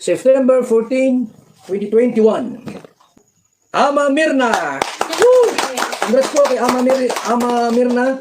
September 14, 2021. Ama Mirna! Woo! Congrats po kay Ama Mirna.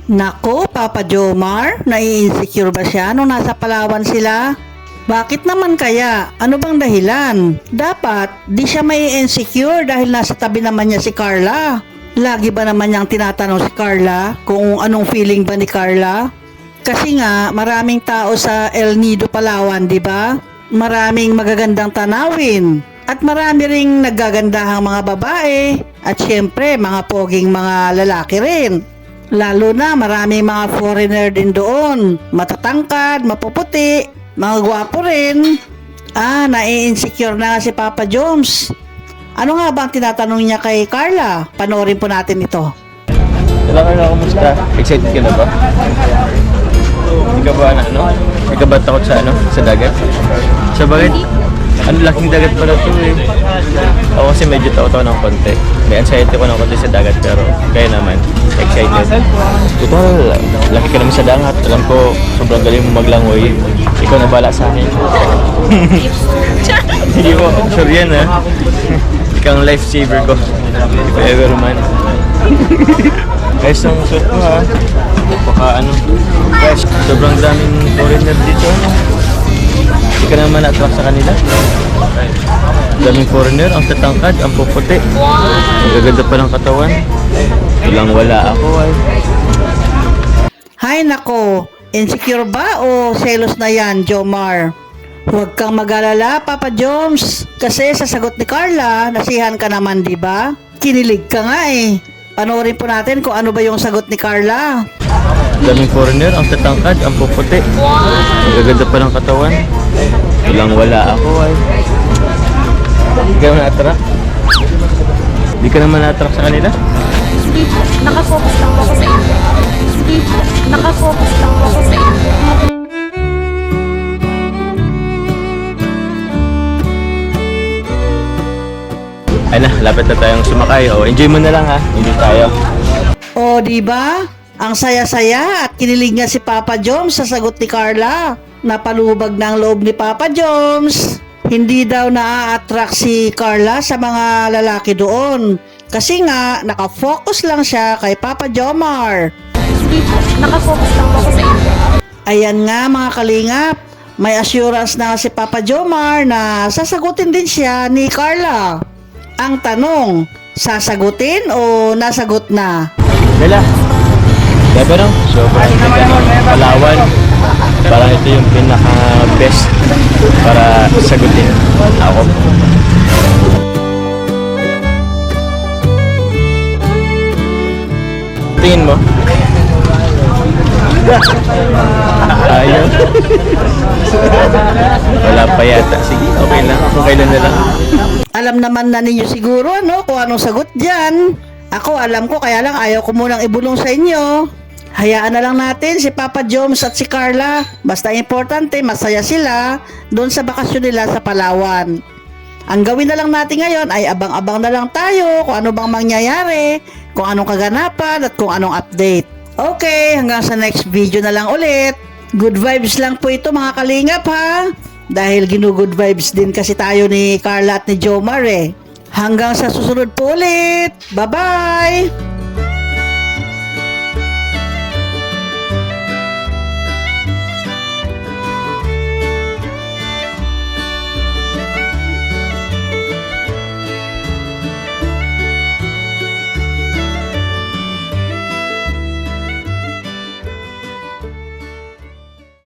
Nako, Papa Jomar, nai-insecure ba siya nung nasa Palawan sila? Bakit naman kaya? Ano bang dahilan? Dapat, di siya may insecure dahil nasa tabi naman niya si Carla. Lagi ba naman niyang tinatanong si Carla kung anong feeling ba ni Carla? Kasi nga, maraming tao sa El Nido, Palawan, di ba? Maraming magagandang tanawin. At marami ring naggagandahang mga babae. At syempre, mga poging mga lalaki rin. Lalo na maraming mga foreigner din doon. Matatangkad, mapuputi, mga gwapo rin. Nai-insecure na si Papa Joms. Ano nga ba ang tinatanong niya kay Carla? Panoorin po natin ito. Hello Carla, kumusta? Excited ka na ba? Hindi ka ba Hindi ka ba takot sa dagat? Sa bakit? Ang laking dagat pala ito eh. Ako kasi medyo takot ng konti. May anxiety ko ng konti sa dagat pero kaya naman, excited. Total, laki ka naman sa dagat. Alam ko, sobrang galing mo maglangoy. Ikaw na bala sa akin. Hindi mo, sure yan ha. Ikaw ang lifesaver ko. If ever man. Guys, ang suit mo ha. Guys, sobrang daming foreigner dito. Hindi ka naman na-attract sa kanila. Daming foreigner, ang tatangkad, ang puputi. Ang gaganda pa ng katawan. Walang wala ako ay. Hay nako, insecure ba o selos na yan, Jomar? Huwag kang mag-alala, Papa Joms. Kasi sa sagot ni Carla, nasihan ka naman, di ba? Kinilig ka nga eh. Panoorin po natin kung ano ba yung sagot ni Carla. Daming foreigner, ang tatangkad, ang puputi. Ang gaganda pa ng katawan. Walang wala ako ay. Hindi ka naman na-attract? Hindi ka naman na-attract sa kanila? Nakafocus lang ako sa inyo. Nakafocus lang ako sa inyo. Ay na, lapit na tayong sumakay. Enjoy mo na lang ha. Enjoy tayo. O, di ba? Ang saya-saya at kinilig nga si Papa Joms sa sagot ni Carla. Napalubag ng loob ni Papa Joms. Hindi daw na-attract si Carla sa mga lalaki doon. Kasi nga, nakafocus lang siya kay Papa Jomar. Nakafocus lang ako sa inyo. Ayan nga mga kalingap, may assurance na si Papa Jomar na sasagutin din siya ni Carla. Ang tanong, sasagutin o nasagot na? Bella, diba no? Sobrang ganda ng Palawan. Parang ito yung pinaka-best para sagutin ako. Tingin mo? Ayaw. Wala pa yata. Sige, okay lang. Okay lang na lang. Alam naman na ninyo siguro kung anong sagot dyan. Ako alam ko, kaya lang ayaw ko munang ibulong sa inyo. Hayaan na lang natin si Papa Joms at si Carla. Basta importante, masaya sila doon sa bakasyon nila sa Palawan. Ang gawin na lang natin ngayon ay abang-abang na lang tayo kung ano bang mangyayari, kung anong kaganapan at kung anong update. Okay, hanggang sa next video na lang ulit. Good vibes lang po ito mga kalingap ha. Dahil ginu-good vibes din kasi tayo ni Carla at ni Jomar eh. Hanggang sa susunod po ulit. Bye-bye!